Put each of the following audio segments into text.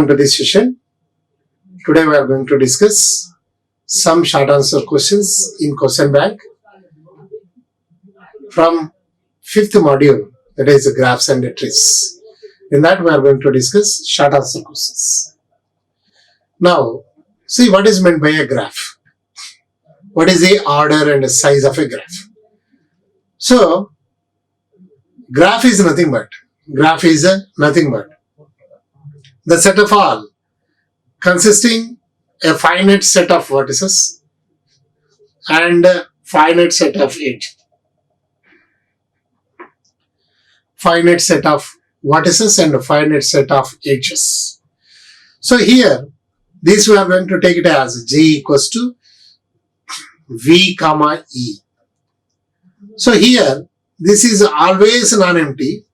Welcome to this session. Today we are going to discuss some short answer questions in question bank from 5th module, that is graphs and trees. In that we are going to discuss short answer questions. Now, see what is meant by a graph. What is the order and size of a graph? So, graph is nothing but the set of all consisting a finite set of vertices and a finite set of edges. Finite set of vertices and a finite set of edges. So here, this we are going to take it as G equals to V comma E. So here, this is always non-empty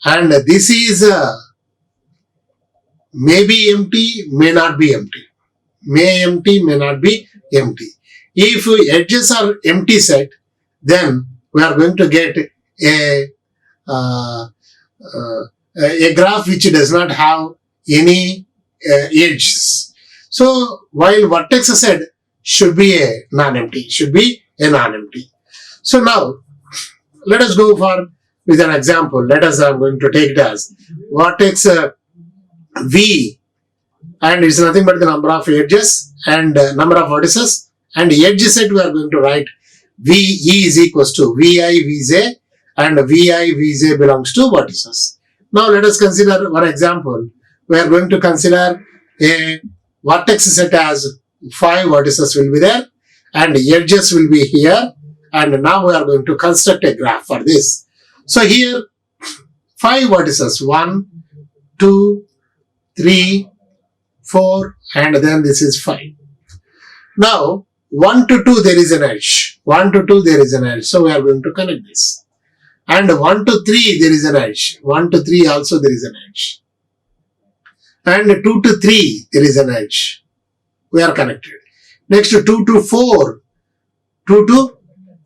and this is may be empty, may not be empty. May empty, may not be empty. If edges are empty set, then we are going to get a graph which does not have any edges. So while vertex set should be a non-empty, So now let us go for with an example. I'm going to take it as vertex V, and it's nothing but the number of edges and number of vertices, and edge set we are going to write VE is equals to VI Vj, and VI Vj belongs to vertices. Now let us consider one example. We are going to consider a vertex set as 5 vertices will be there and edges will be here, and now we are going to construct a graph for this. So here 5 vertices, 1, 2, 3, 4, and then this is 5. Now 1 to 2 there is an edge. 1 to 2 there is an edge. So we are going to connect this. And 1 to 3 there is an edge. 1 to 3 also there is an edge. And 2 to 3 there is an edge. We are connected. Next 2 to 4. 2 to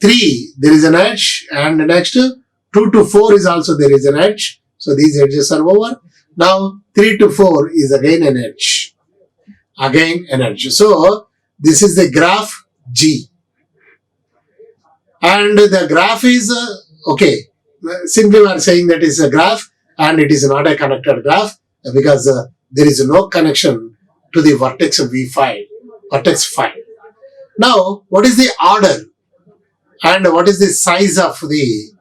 3 there is an edge. And next 2 to 4 is also there is an edge. So these edges are over. Now 3 to 4 is again an edge. So this is the graph G. And the graph is, okay, simply we are saying that it's a graph and it is not a connected graph because there is no connection to the vertex V5, vertex 5. Now, what is the order and what is the size of the,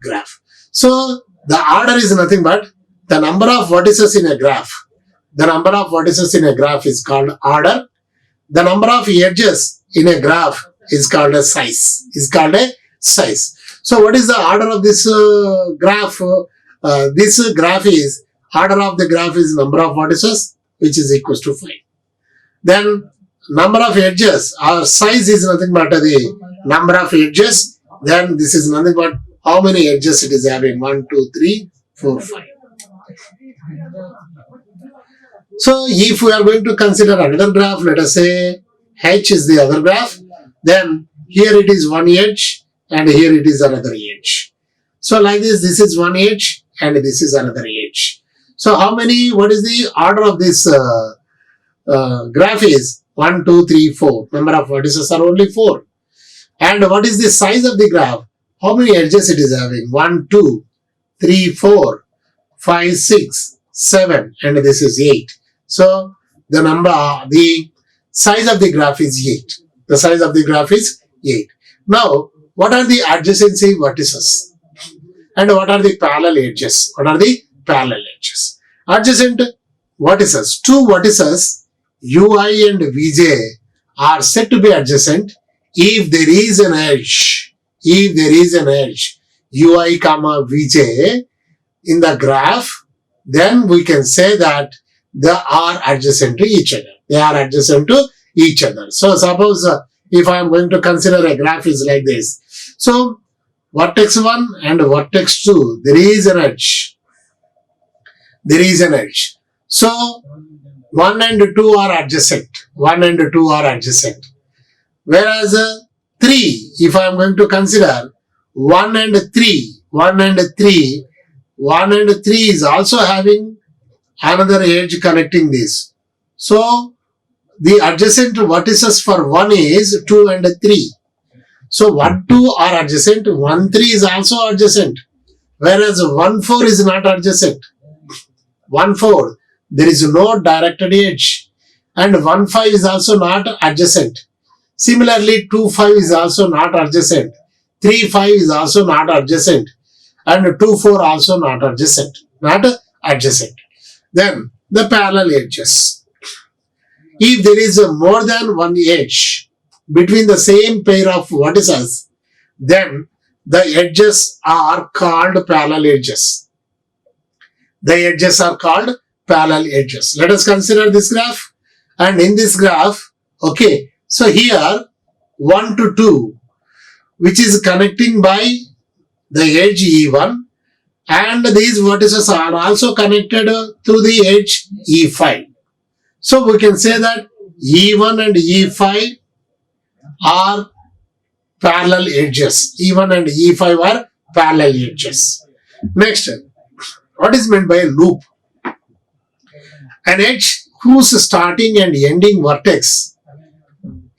graph? So, the order is nothing but the number of vertices in a graph. The number of vertices in a graph is called order. The number of edges in a graph is called a size. So, what is the order of this graph? This graph is, order of the graph is number of vertices, which is equals to 5. Then, number of edges, our size is nothing but the number of edges. Then, this is nothing but how many edges it is having? 1, 2, 3, 4, 5. So, if we are going to consider another graph, let us say H is the other graph, then here it is one edge and here it is another edge. So, like this is one edge and this is another edge. So, what is the order of this graph is 1, 2, 3, 4. Number of vertices are only 4. And what is the size of the graph? How many edges it is having? 1, 2, 3, 4, 5, 6, 7, and this is 8. So, the size of the graph is 8. Now, what are the adjacency vertices? And what are the parallel edges? Adjacent vertices. 2 vertices, UI and VJ, are said to be adjacent if there is an edge. UI comma VJ in the graph, then we can say that they are adjacent to each other. So suppose if I am going to consider a graph is like this. So vertex 1 and vertex 2, there is an edge. So 1 and 2 are adjacent. Whereas 3, if I am going to consider 1 and 3, 1 and 3 is also having another edge connecting these. So the adjacent vertices for 1 is 2 and 3. So 1, 2 are adjacent, 1, 3 is also adjacent, whereas 1, 4 is not adjacent. 1, 4, there is no directed edge, and 1, 5 is also not adjacent. Similarly, 2, 5 is also not adjacent, 3, 5 is also not adjacent, and 2, 4 also not adjacent. Then the parallel edges. If there is more than one edge between the same pair of vertices, then the edges are called parallel edges. The edges are called parallel edges. Let us consider this graph. And in this graph, okay, so here 1 to 2, which is connecting by the edge E1, and these vertices are also connected through the edge E5. So we can say that E1 and E5 are parallel edges. E1 and E5 are parallel edges. Next, what is meant by a loop? An edge whose starting and ending vertex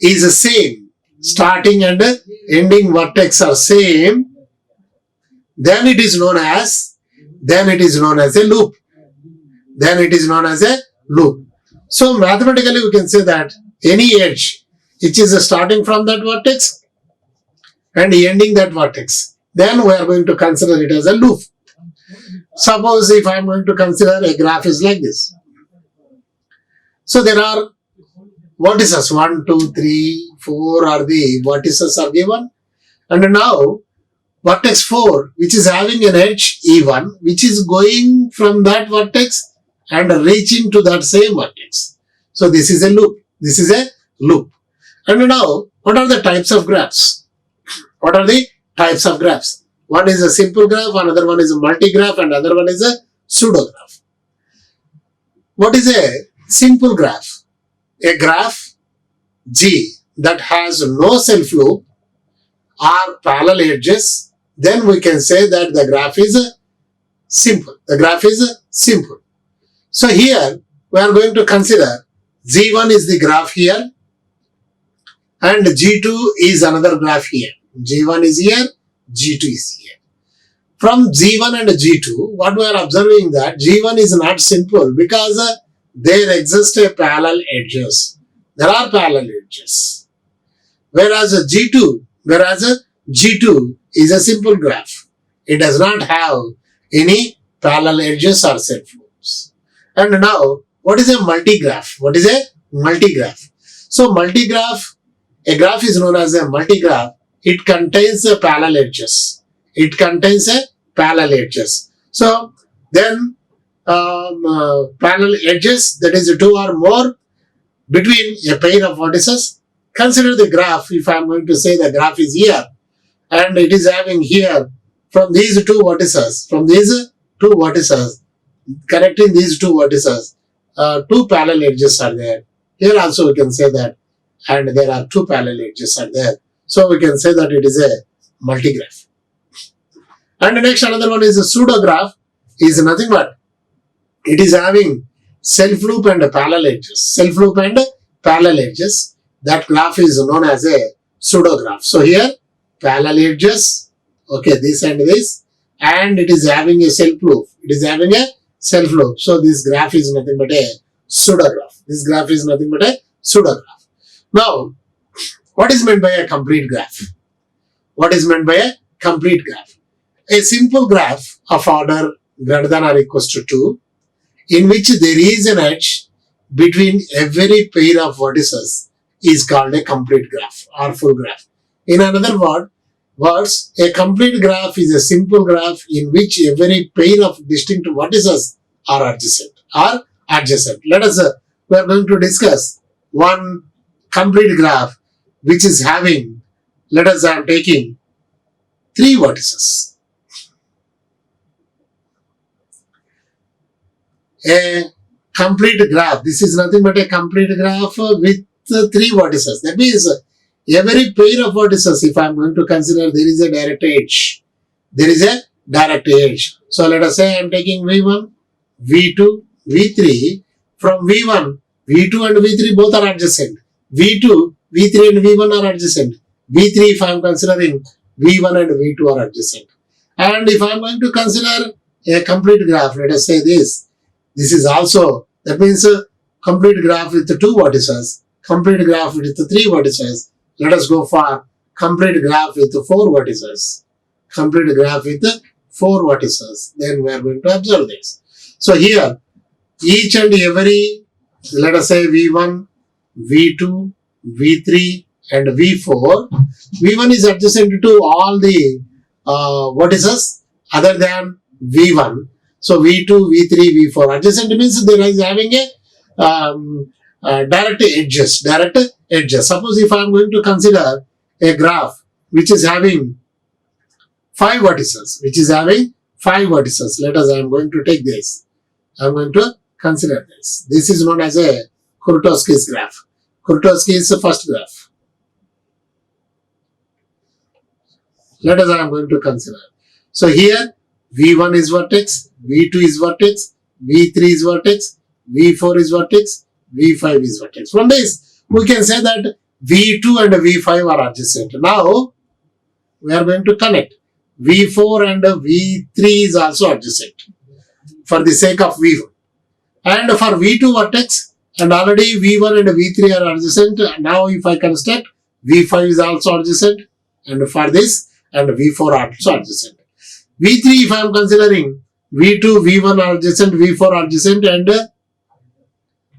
is the same. Starting and ending vertex are same. Then it is known as a loop. So mathematically we can say that any edge which is starting from that vertex and ending that vertex, then we are going to consider it as a loop. Suppose if I am going to consider a graph is like this. So there are vertices 1, 2, 3, 4 are the vertices are given, and now vertex 4, which is having an edge E1, which is going from that vertex and reaching to that same vertex. So this is a loop. And now, what are the types of graphs? One is a simple graph, another one is a multi-graph, and another one is a pseudo-graph. What is a simple graph? A graph G that has no self-loop or parallel edges, then we can say that the graph is simple. So here we are going to consider G1 is the graph here and G2 is another graph here. G1 is here, G2 is here. From G1 and G2, what we are observing that G1 is not simple because there exist a parallel edges. There are parallel edges. Whereas G2 is a simple graph. It does not have any parallel edges or self-loops. And now, what is a multi-graph? So multi-graph, a graph is known as a multi-graph. It contains a parallel edges. So then parallel edges, that is 2 or more between a pair of vertices. Consider the graph. If I am going to say the graph is here and it is having here from these two vertices, connecting these two vertices, 2 parallel edges are there. Here also we can say that, and there are 2 parallel edges are there. So we can say that it is a multi-graph. And the next another one is a pseudo-graph, is nothing but it is having self-loop and parallel edges. That graph is known as a pseudo-graph. So here parallel edges, okay, this and this, and it is having a self-loop. So this graph is nothing but a pseudo-graph. Now, what is meant by a complete graph? A simple graph of order greater than or equals to 2, in which there is an edge between every pair of vertices, is called a complete graph or full graph. In another words, a complete graph is a simple graph in which every pair of distinct vertices are adjacent. We are going to discuss one complete graph which is having, I am taking 3 vertices. A complete graph, this is nothing but a complete graph with 3 vertices. That means every pair of vertices, if I am going to consider there is a direct edge, there is a direct edge. So let us say I am taking V1, V2, V3. From V1, V2 and V3 both are adjacent. V2, V3 and V1 are adjacent. V3 if I am considering V1 and V2 are adjacent. And if I am going to consider a complete graph, let us say this. This is also, that means a complete graph with 2 vertices, complete graph with 3 vertices. Let us go for complete graph with 4 vertices. Complete graph with 4 vertices. Then we are going to observe this. So here, each and every, let us say V1, V2, V3 and V4. V1 is adjacent to all the vertices other than V1. So V2, V3, V4. Adjacent means there is having a direct edges. Direct edges. Suppose if I am going to consider a graph which is having 5 vertices, let us, I am going to take this. I am going to consider this. This is known as a Kuratowski's graph. Kuratowski is the first graph. Let us, I am going to consider. So here V1 is vertex, V2 is vertex, V3 is vertex, V4 is vertex, V5 is vertex. From this, we can say that V2 and V5 are adjacent. Now, we are going to connect. V4 and V3 is also adjacent for the sake of V1. And for V2 vertex, and already V1 and V3 are adjacent. Now, if I construct, V5 is also adjacent. And for this, and V4 are also adjacent. V3, if I am considering, V2, V1 are adjacent, V4 are adjacent, and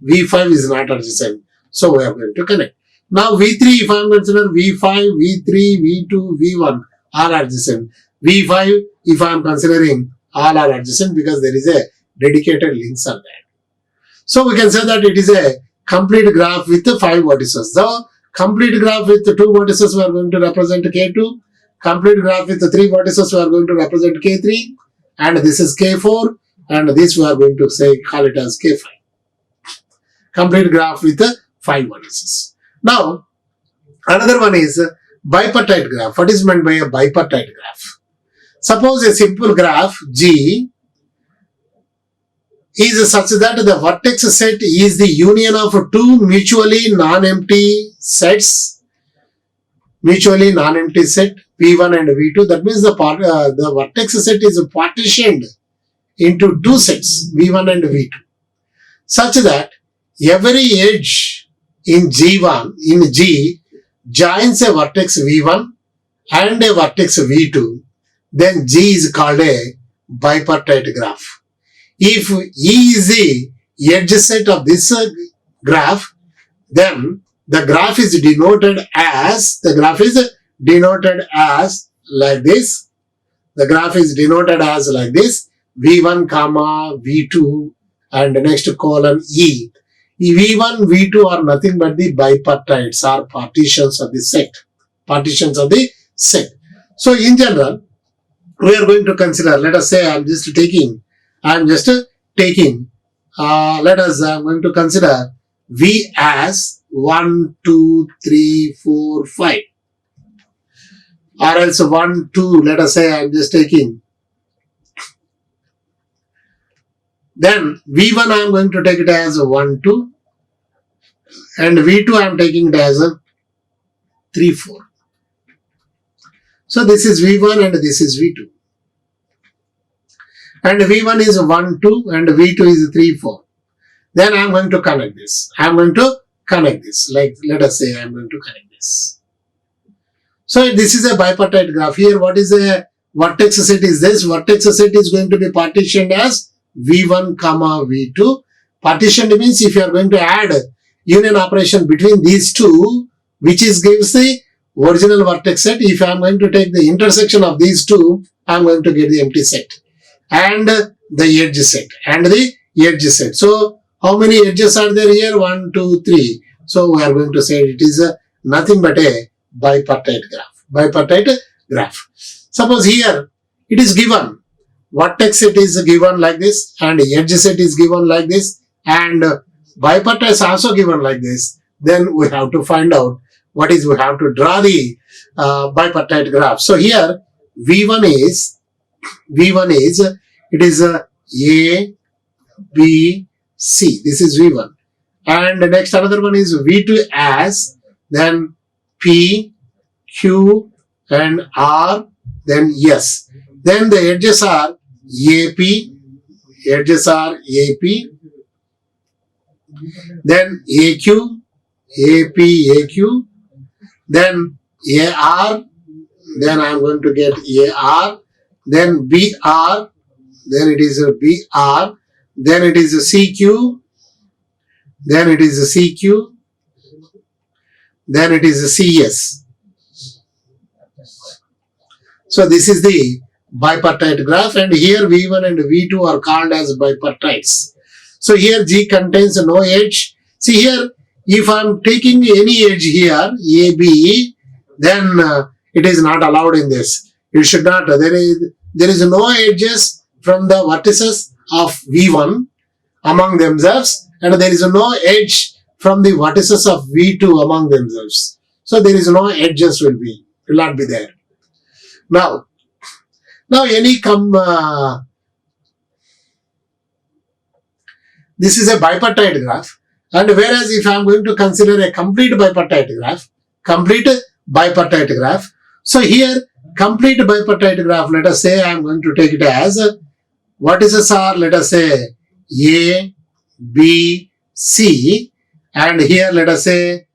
V5 is not adjacent. So, we are going to connect. Now, V3, if I am considering V5, V3, V2, V1 are adjacent. V5, if I am considering, all are adjacent because there is a dedicated links on that. So, we can say that it is a complete graph with 5 vertices. The complete graph with 2 vertices we are going to represent K2. Complete graph with 3 vertices we are going to represent K3. And this is K4. And this we are going to say, call it as K5. Complete graph with 5 vertices. Now, another one is bipartite graph. What is meant by a bipartite graph? Suppose a simple graph G is such that the vertex set is the union of 2 mutually non-empty sets. Mutually non-empty set P1 and V2. That means the vertex set is partitioned into 2 sets V1 and V2, such that every edge in G joins a vertex V1 and a vertex V2. Then G is called a bipartite graph. If E is the edge set of this graph, then the graph is denoted as like this. The graph is denoted as like this: V1, V2, and next colon E. V1, V2 are nothing but the bipartites, or partitions of the set. So in general, we are going to consider, let us say I'm just taking, I'm going to consider V as 1, 2, 3, 4, 5. Or else 1, 2, let us say I'm just taking. Then V1 I am going to take it as 1, 2. And V2 I am taking it as 3, 4. So this is V1 and this is V2. And V1 is 1, 2 and V2 is 3, 4. Then I am going to connect this. Like let us say I am going to connect this. So this is a bipartite graph. Here what is a vertex set is this? Vertex set is going to be partitioned as V1, V2. Partitioned means if you are going to add union operation between these two, which gives the original vertex set. If I am going to take the intersection of these two, I am going to get the empty set. And the edge set. So how many edges are there here? 1, 2, 3. So we are going to say it is nothing but a bipartite graph. Suppose here it is given vertex set is given like this and edge set is given like this and bipartite is also given like this. Then we have to find out we have to draw the bipartite graph. So here V1 is V1 is, it is A, B, C. This is V1. And the next another one is V2 as, then P, Q, and R, then S. Then the edges are AP, then AQ, AQ, then AR, then I am going to get AR, then BR, then it is a BR, then it is a CQ, then it is a CQ, then it is a CS. So this is the bipartite graph, and here V1 and V2 are called as bipartites. So here G contains no edge. See here, if I am taking any edge here, AB, then it is not allowed in this. You should not. There is no edges from the vertices of V1 among themselves, and there is no edge from the vertices of V2 among themselves. So there is no edges will not be there. Now any this is a bipartite graph, and whereas if I am going to consider a complete bipartite graph, so here complete bipartite graph, let us say I am going to take it as vertices are, let us say A, B, C, and here let us say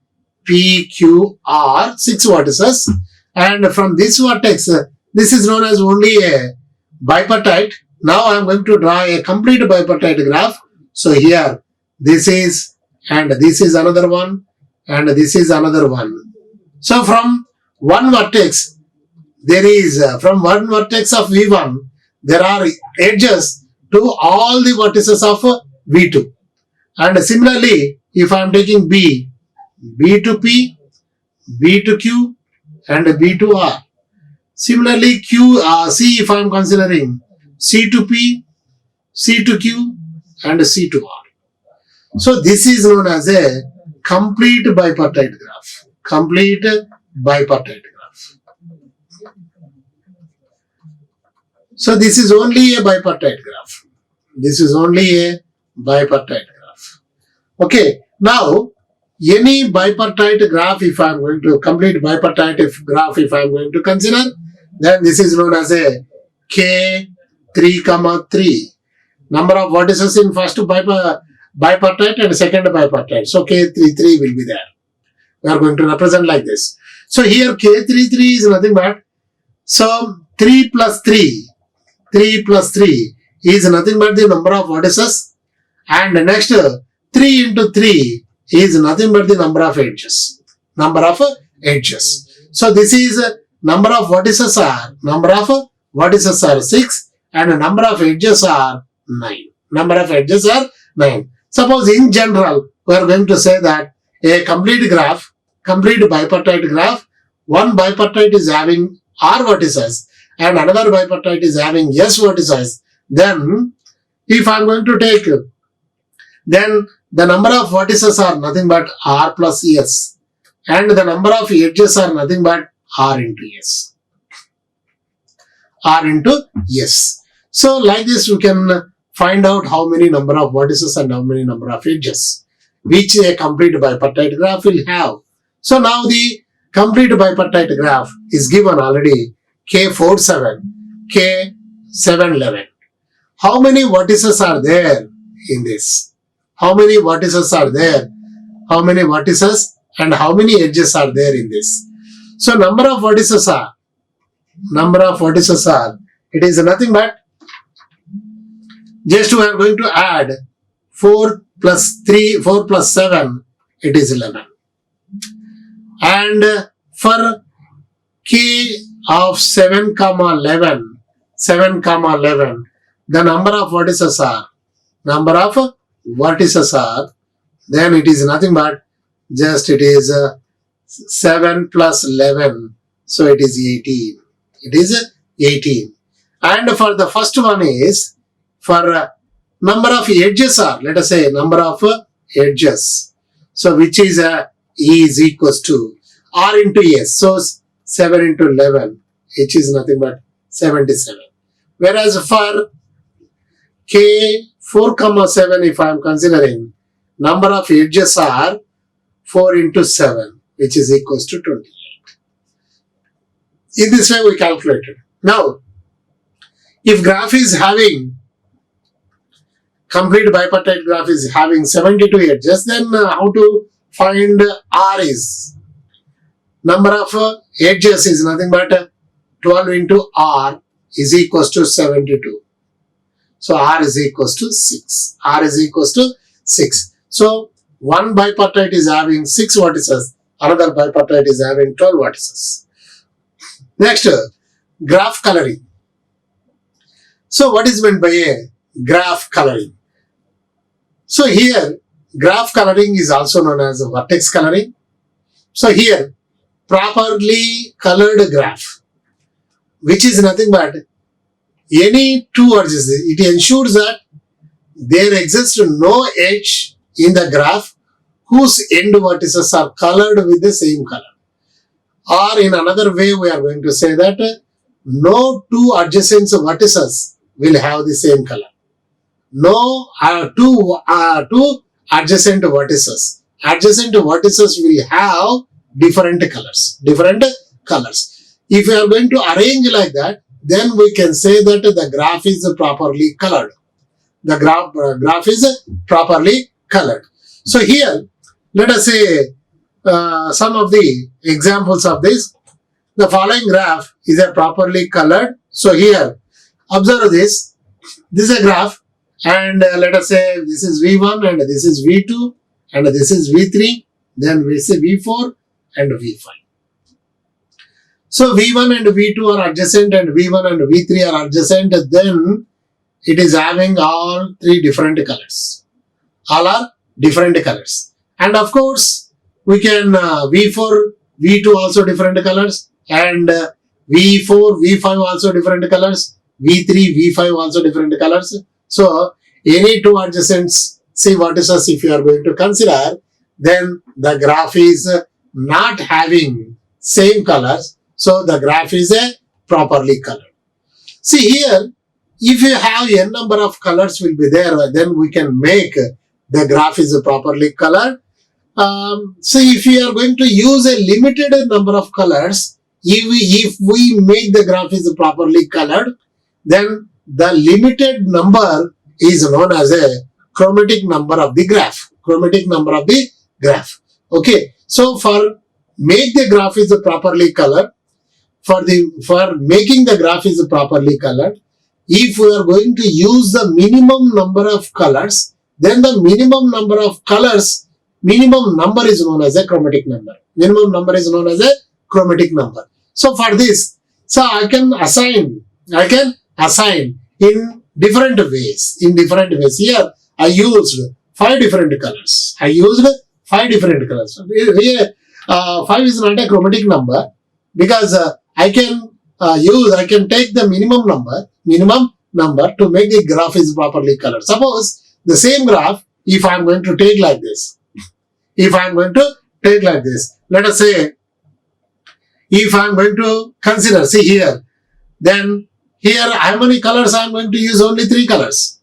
P, Q, R, 6 vertices, and from this vertex, this is known as only a bipartite. Now I am going to draw a complete bipartite graph. So here this is, and this is another one, and this is another one. So from one vertex, there is, from one vertex of V1, there are edges to all the vertices of V2. And similarly, if I am taking B, B to P, B to Q, and B to R. Similarly, C if I am considering C to P, C to Q, and C to R. So this is known as a complete bipartite graph. Complete bipartite graph. So this is only a bipartite graph. This is only a bipartite graph. Okay, now any bipartite graph, if I am going to complete bipartite graph, if I am going to consider, then this is known as a K3, 3. Number of vertices in first bipartite and second bipartite. So K33 will be there. We are going to represent like this. So here K33 is nothing but, so 3 plus 3 is nothing but the number of vertices, and the next 3 into 3 is nothing but the number of edges. So this is number of vertices are 6, and the number of edges are 9. Suppose in general, we are going to say that a complete bipartite graph, one bipartite is having R vertices and another bipartite is having S vertices. Then, if I am going to take, then the number of vertices are nothing but R plus S, and the number of edges are nothing but R into S. So like this we can find out how many number of vertices and how many number of edges which a complete bipartite graph will have. So now the complete bipartite graph is given already K47, K711. How many vertices are there in this? How many vertices are there? How many vertices and how many edges are there in this? So number of vertices are, it is nothing but, just we are going to add 4 plus 7, it is 11. And for K of 7, 11, the number of vertices are, then it is nothing but, just it is 7 plus 11, so it is 18. It is 18. And for the first one is, for number of edges are, let us say number of edges, so which is E is equals to R into S, so 7 into 11, which is nothing but 77. Whereas for K 4, 7, if I am considering, number of edges are 4 into 7, which is equals to 28. In this way we calculated. Now, if graph is having, complete bipartite graph is having 72 edges, then how to find R is? Number of edges is nothing but 12 into R is equals to 72. So R is equals to 6. R is equals to 6. So one bipartite is having 6 vertices, another bipartite is having 12 vertices. Next, graph coloring. So what is meant by a graph coloring? So here, graph coloring is also known as vertex coloring. So here, properly colored graph, which is nothing but any two edges, it ensures that there exists no edge in the graph whose end vertices are colored with the same color. Or in another way, we are going to say that no two adjacent vertices will have the same color. No two adjacent vertices. Adjacent vertices will have different colors. If we are going to arrange like that, then we can say that the graph is properly colored. The graph is properly colored. So here, let us say some of the examples of this. The following graph is a properly colored. So here, observe this. This is a graph, and let us say this is V1 and this is V2 and this is V3. Then we say V4 and V5. So V1 and V2 are adjacent and V1 and V3 are adjacent. Then it is having all three different colors. All are different colors. And of course, we can V4, V2 also different colors, and V4, V5 also different colors, V3, V5 also different colors. So any two adjacents, say vertices if you are going to consider, then the graph is not having same colors. So the graph is properly colored. See here, if you have n number of colors will be there, then we can make the graph is properly colored. So if you are going to use a limited number of colors, if we make the graph is properly colored, then the limited number is known as a chromatic number of the graph. Chromatic number of the graph. Okay. So for make the graph is properly colored, for making the graph is properly colored, if we are going to use the minimum number of colors, then the minimum number of colors, minimum number is known as a chromatic number. Minimum number is known as a chromatic number. So for this, so I can assign in different ways. Here I used 5 different colors. 5 is not a chromatic number because I can take the minimum number to make the graph is properly colored. Suppose the same graph, if I am going to take like this, let us say, if I am going to consider, see here, then here how many colors I am going to use? Only 3 colors.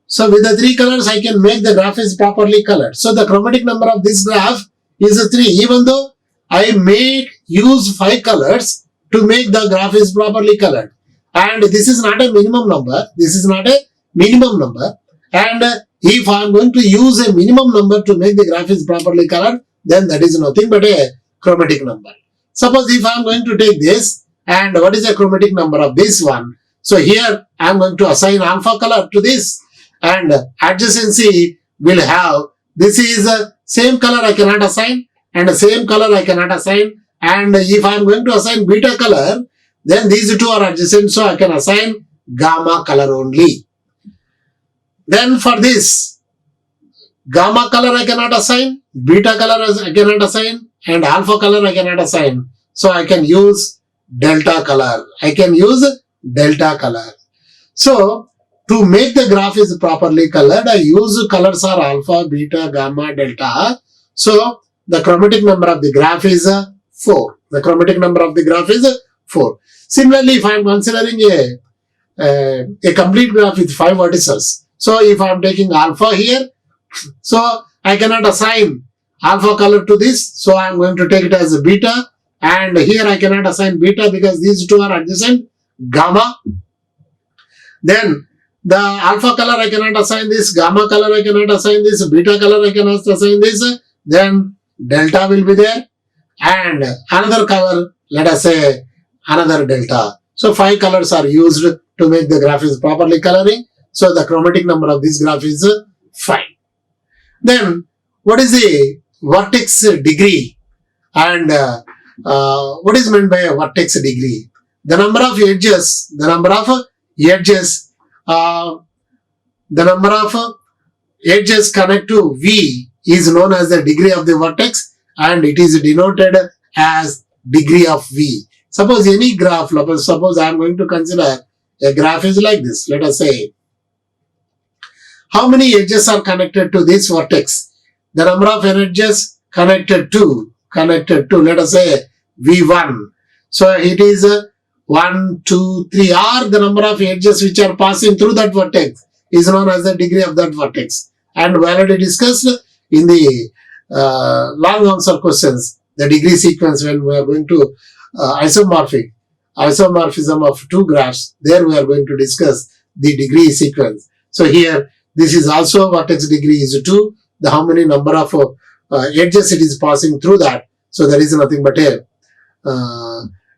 So with the 3 colors I can make the graph is properly colored. So the chromatic number of this graph is 3, even though I may use 5 colors to make the graph is properly colored. And this is not a minimum number. And if I am going to use a minimum number to make the graph is properly colored, then that is nothing but a chromatic number. Suppose if I am going to take this, and what is the chromatic number of this one? So here I am going to assign alpha color to this, and adjacency will have, this is same color I cannot assign, and the same color I cannot assign. And if I am going to assign beta color, then these two are adjacent, so I can assign gamma color only. Then for this, gamma color I cannot assign, beta color I cannot assign, and alpha color I cannot assign. So I can use delta color. So to make the graph is properly colored, I use colors are alpha, beta, gamma, delta. So the chromatic number of the graph is 4. Similarly, if I am considering a complete graph with 5 vertices. So if I am taking alpha here, so I cannot assign alpha color to this, so I am going to take it as a beta, and here I cannot assign beta because these two are adjacent, gamma. Then the alpha color I cannot assign this, gamma color I cannot assign this, beta color I cannot assign this, then delta will be there, and another color, let us say another delta. So 5 colors are used to make the graph is properly coloring. So the chromatic number of this graph is 5. Then what is the vertex degree, and what is meant by a vertex degree? The number of edges, the number of edges connect to V is known as the degree of the vertex, and it is denoted as degree of V. Suppose any graph, suppose I am going to consider a graph is like this. Let us say, how many edges are connected to this vertex? The number of edges connected to, let us say V1. So it is 1, 2, 3, or the number of edges which are passing through that vertex is known as the degree of that vertex. And we already discussed in the long answer questions, the degree sequence when we are going to isomorphism of two graphs. There we are going to discuss the degree sequence. So here, this is also vertex degree is 2. The how many number of edges it is passing through that. So there is nothing but a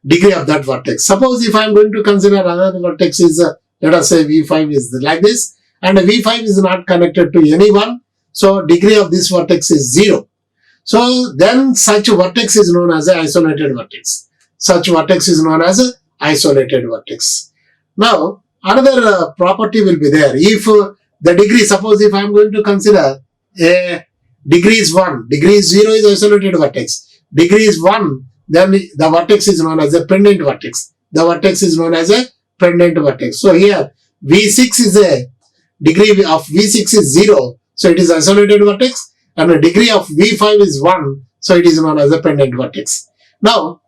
degree of that vertex. Suppose if I am going to consider another vertex is, let us say V5 is like this, and V5 is not connected to anyone. So degree of this vertex is 0. So then such vertex is known as an isolated vertex. Such vertex is known as an isolated vertex. Now another property will be there. If the degree, suppose if I am going to consider a degree is 1, degree is 0 is isolated vertex. Degree is 1, then the vertex is known as a pendant vertex. The vertex is known as a pendant vertex. So here V6 is a degree of V6 is 0, so it is isolated vertex, and the degree of V5 is 1, so it is known as a pendant vertex. Now,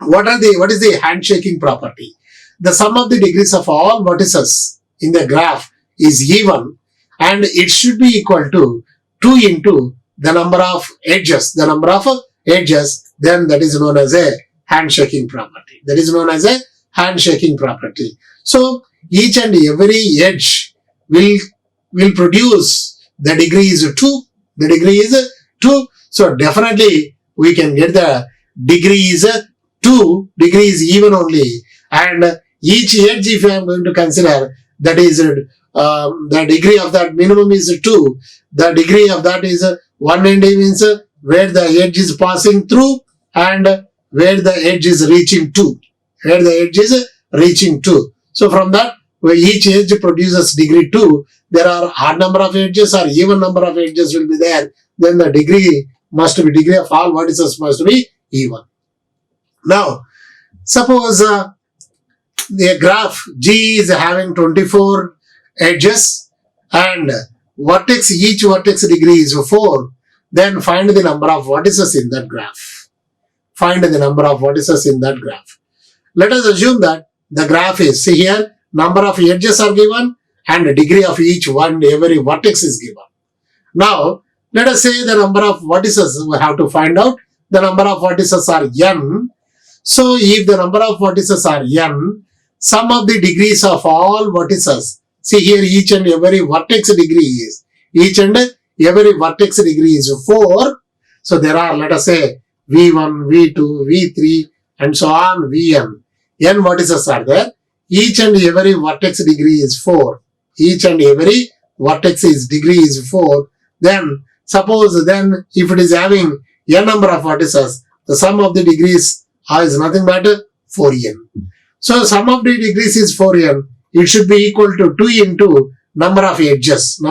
what is the handshaking property? The sum of the degrees of all vertices in the graph is even, and it should be equal to 2 into the number of edges. The number of edges, then that is known as a handshaking property. That is known as a handshaking property. So each and every edge will produce the degree is 2. The degree is 2. So definitely we can get the degree is 2. Degree is even only. And each edge, if I am going to consider, that is the degree of that minimum is 2. The degree of that is 1 end means where the edge is passing through and where the edge is reaching to. Where the edge is reaching to. So from that, where each edge produces degree 2, there are odd number of edges or even number of edges will be there. Then the degree of all vertices must be even. Now, suppose the graph G is having 24 edges and each vertex degree is 4. Then find the number of vertices in that graph. Find the number of vertices in that graph. Let us assume that the graph is, see here, number of edges are given and the degree of every vertex is given. Now, let us say the number of vertices we have to find out. The number of vertices are n. So, if the number of vertices are n, sum of the degrees of all vertices, see here each and every vertex degree is, 4. So, there are, let us say, V1, V2, V3 and so on, Vn. N vertices are there. Each and every vertex degree is 4. Each and every vertex degree is 4. Then, suppose then if it is having n number of vertices, the sum of the degrees is nothing but 4n. So, sum of the degrees is 4n. It should be equal to 2 into number of edges.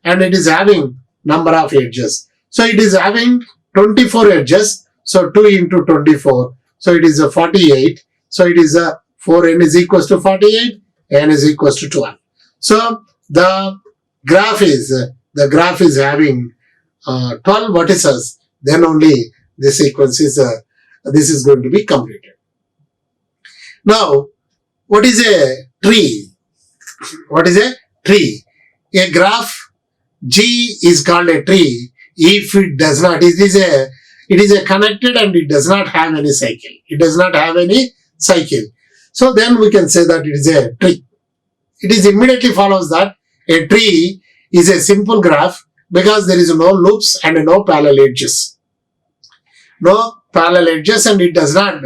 And it is having number of edges. So, it is having 24 edges. So, 2 into 24. So, it is 48. So, it is 4n is equals to 48. N is equals to 12. So, the graph is having 12 vertices. Then only this sequence is this is going to be completed. Now, what is a tree? What is a tree? A graph G is called a tree if it does not, it is a connected and it does not have any cycle. It does not have any cycle. So then we can say that it is a tree. It is immediately follows that a tree is a simple graph because there is no loops and no parallel edges. No parallel edges, and it does not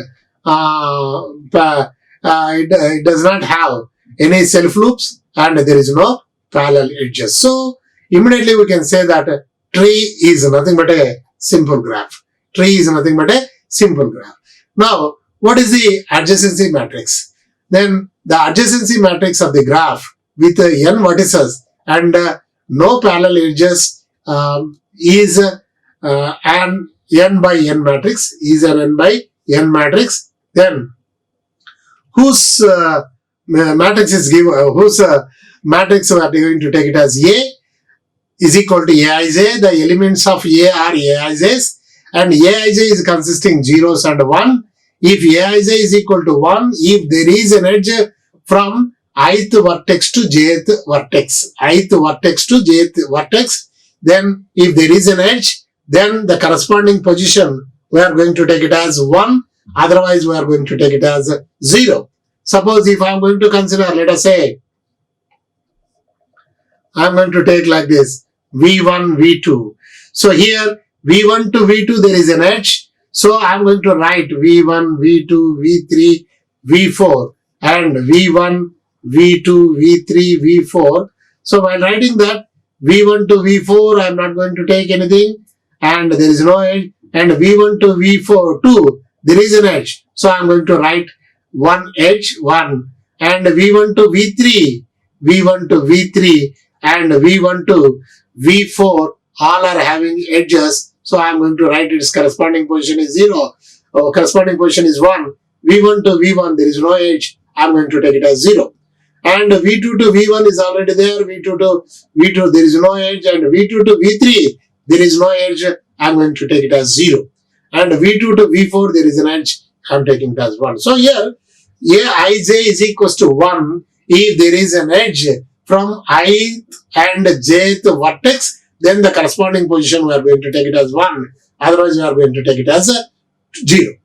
it does not have any self loops, and there is no parallel edges. So immediately we can say that a tree is nothing but a simple graph. Tree is nothing but a simple graph. Now, what is the adjacency matrix? Then the adjacency matrix of the graph with n vertices and no parallel edges is an n by n matrix. Is an n by n matrix. Then whose matrix is given? Whose matrix we are going to take it as A is equal to Aij. The elements of A are Aij's, and Aij is consisting zeros and 1. If Aij is equal to 1, if there is an edge from ith vertex to jth vertex, then if there is an edge, then the corresponding position we are going to take it as 1, otherwise we are going to take it as 0. Suppose if I am going to consider, let us say, I am going to take like this, V1, V2. So here, V1 to V2 there is an edge. So I am going to write V1, V2, V3, V4 and V1, V2, V3, V4. So while writing that, V1 to V4 I am not going to take anything and there is no edge, and V1 to V4 2 there is an edge. So I am going to write one edge 1, and V1 to V3, V1 to V3 and V1 to V4 all are having edges. So I am going to write its corresponding position is 0. Corresponding position is 1. V1 to V1 there is no edge. I am going to take it as 0. And V2 to V1 is already there. V2 to V2 there is no edge, and V2 to V3 there is no edge. I am going to take it as 0. And V2 to V4 there is an edge. I am taking it as 1. So here Aij is equals to 1 if there is an edge from ith and jth vertex, then the corresponding position we are going to take it as 1. Otherwise we are going to take it as 0.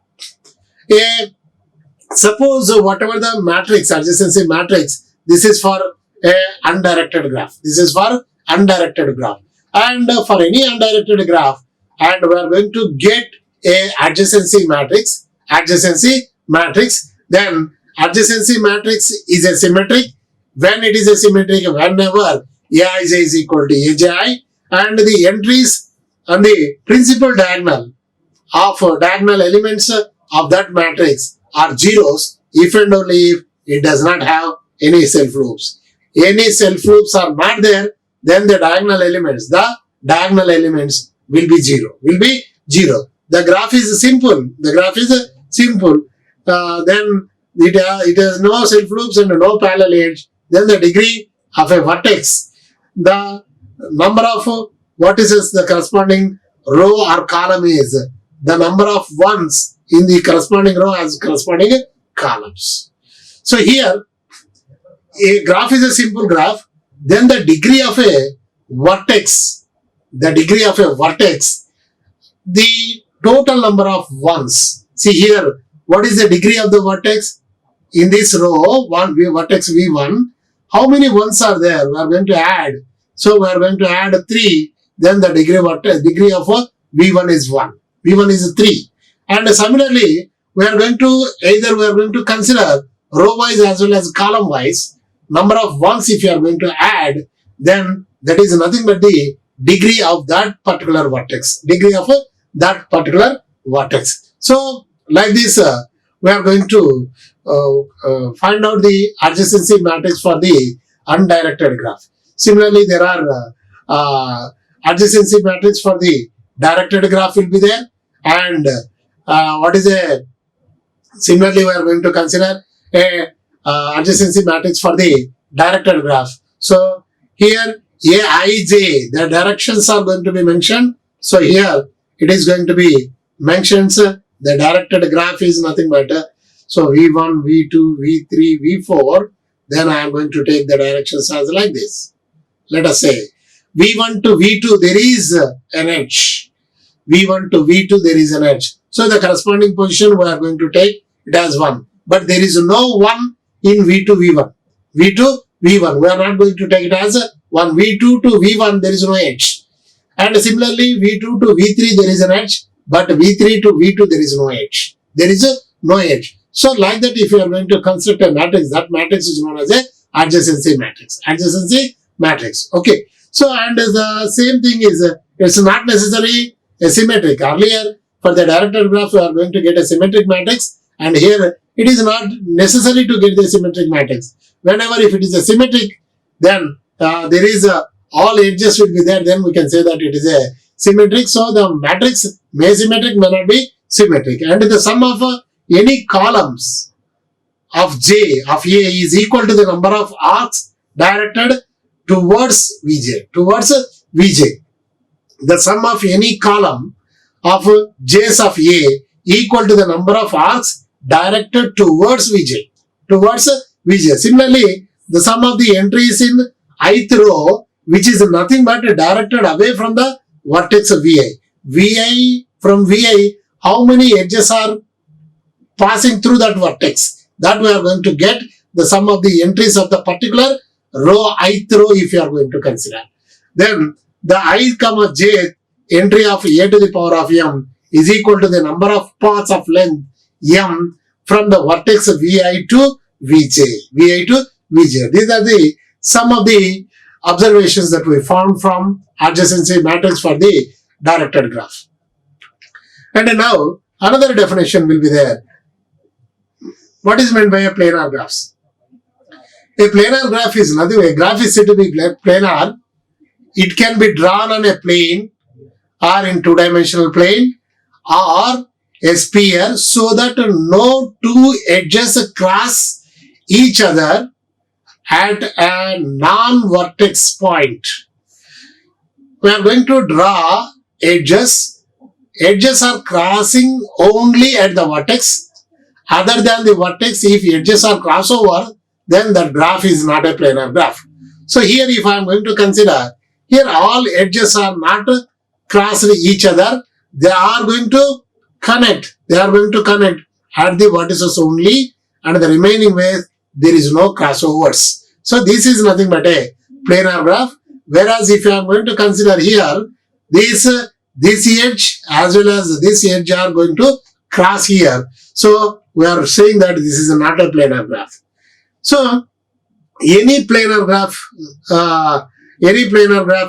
Suppose whatever the matrix, adjacency matrix, this is for a undirected graph. This is for undirected graph. And for any undirected graph, and we are going to get a adjacency matrix, then adjacency matrix is a symmetric. When it is a symmetric, whenever Aij is equal to Aj, and the entries on the principal diagonal of diagonal elements of that matrix are zeros if and only if it does not have any self loops. Any self loops are not there, then the diagonal elements will be 0. The graph is simple. Then it has no self loops and no parallel edge. Then the degree of a vertex, the number of vertices the corresponding row or column is the number of ones in the corresponding row as corresponding columns. So here a graph is a simple graph. Then the degree of a vertex, the total number of ones. See here, what is the degree of the vertex? In this row, vertex V1, how many ones are there? We are going to add. So we are going to add 3. Then the degree of V1 is 1. V1 is 3. And similarly, we are going to consider row wise as well as column wise number of ones. If you are going to add, then that is nothing but the degree of that particular vertex. So like this, we are going to find out the adjacency matrix for the undirected graph. Similarly, there are adjacency matrix for the directed graph will be there, and similarly we are going to consider a adjacency matrix for the directed graph. So here Aij, the directions are going to be mentioned. So here it is going to be mentions the directed graph is nothing but So V1, V2, V3, V4, then I am going to take the directions as like this. Let us say V1 to V2 there is an edge. V1 to V2 there is an edge. So the corresponding position we are going to take it as 1. But there is no 1 in V2, V1. V2, V1. We are not going to take it as 1. V2 to V1 there is no edge. And similarly V2 to V3 there is an edge. But V3 to V2 there is no edge. There is no edge. So like that, if you are going to construct a matrix, that matrix is known as a adjacency matrix. Adjacency matrix. Okay. So and the same thing is it's not necessarily a symmetric. Earlier for the directed graph we are going to get a symmetric matrix, and here it is not necessary to get the symmetric matrix. Whenever if it is a symmetric, then there is all edges will be there, then we can say that it is a symmetric. So the matrix may symmetric, may not be symmetric, and the sum of any columns of J of A is equal to the number of arcs directed towards Vj. The sum of any column of J's of A equal to the number of arcs directed towards Vj. Similarly, the sum of the entries in ith row, which is nothing but directed away from the vertex of Vi. From Vi, how many edges are passing through that vertex? That we are going to get the sum of the entries of the particular row, ith row, if you are going to consider. Then the I, j entry of A to the power of m is equal to the number of paths of length m from the vertex Vi to Vj. These are the some of the observations that we found from adjacency matrix for the directed graph. And now another definition will be there. What is meant by a planar graphs? A planar graph is nothing. A graph is said to be planar. It can be drawn on a plane or in two-dimensional plane or a sphere, so that no two edges cross each other at a non-vertex point. We are going to draw edges. Edges are crossing only at the vertex. Other than the vertex, if edges are crossover, then the graph is not a planar graph. So here if I am going to consider, here all edges are not crossed each other. They are going to connect. at the vertices only, and the remaining ways there is no crossovers. So this is nothing but a planar graph. Whereas if I am going to consider here, this edge as well as this edge are going to cross here. So we are saying that this is not a planar graph. So any planar graph,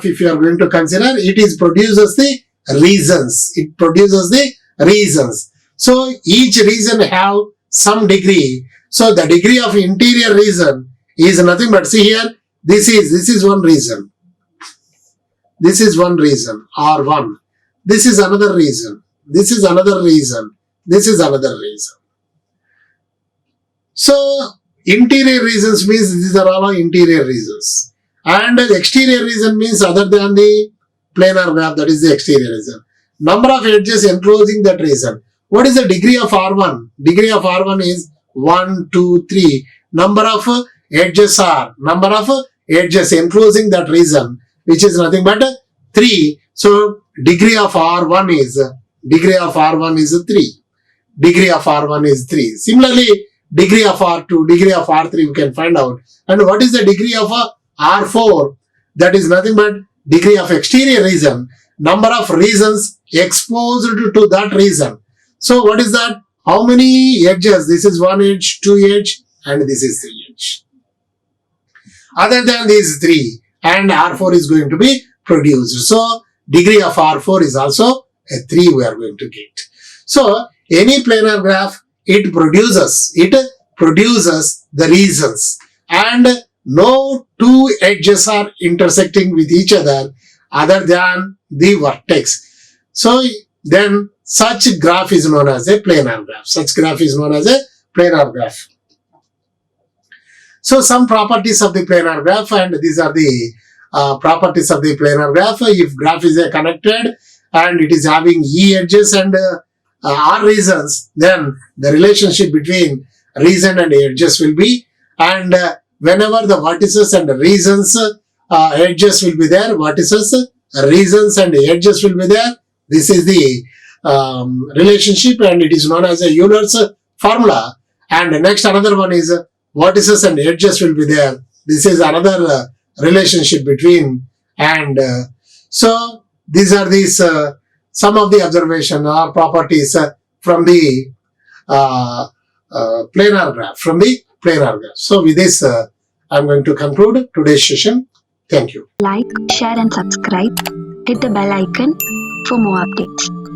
if you are going to consider, it produces the regions. So each region have some degree. So the degree of interior region is nothing but, see here, this is one region. This is one region, R1. This is another region. This is another region. This is another region. So interior regions means these are all interior regions. And the exterior region means other than the planar graph, that is the exterior region. Number of edges enclosing that region. What is the degree of R1? Degree of R1 is 1, 2, 3. Number of edges enclosing that region, which is nothing but 3. So degree of R1 is 3. Degree of R1 is 3. Similarly, degree of R2, degree of R3 we can find out. And what is the degree of R4? That is nothing but degree of exterior region. Number of regions exposed to that region. So what is that? How many edges? This is 1 edge, 2 edge, and this is 3 edge. Other than these 3, and R4 is going to be produced. So degree of R4 is also a 3 we are going to get. So any planar graph, it produces the regions, and no two edges are intersecting with each other than the vertex. So then such graph is known as a planar graph. So some properties of the planar graph, and these are the properties of the planar graph. If graph is connected and it is having E edges and R regions, then the relationship between region and edges will be, and whenever the vertices and regions edges will be there, vertices, regions and edges will be there. This is the relationship, and it is known as a Euler's formula. And next another one is vertices and edges will be there. This is another relationship between, and so these are these some of the observation or properties from the planar graph, So with this, I'm going to conclude today's session. Thank you. Like, share and subscribe. Hit the bell icon for more updates.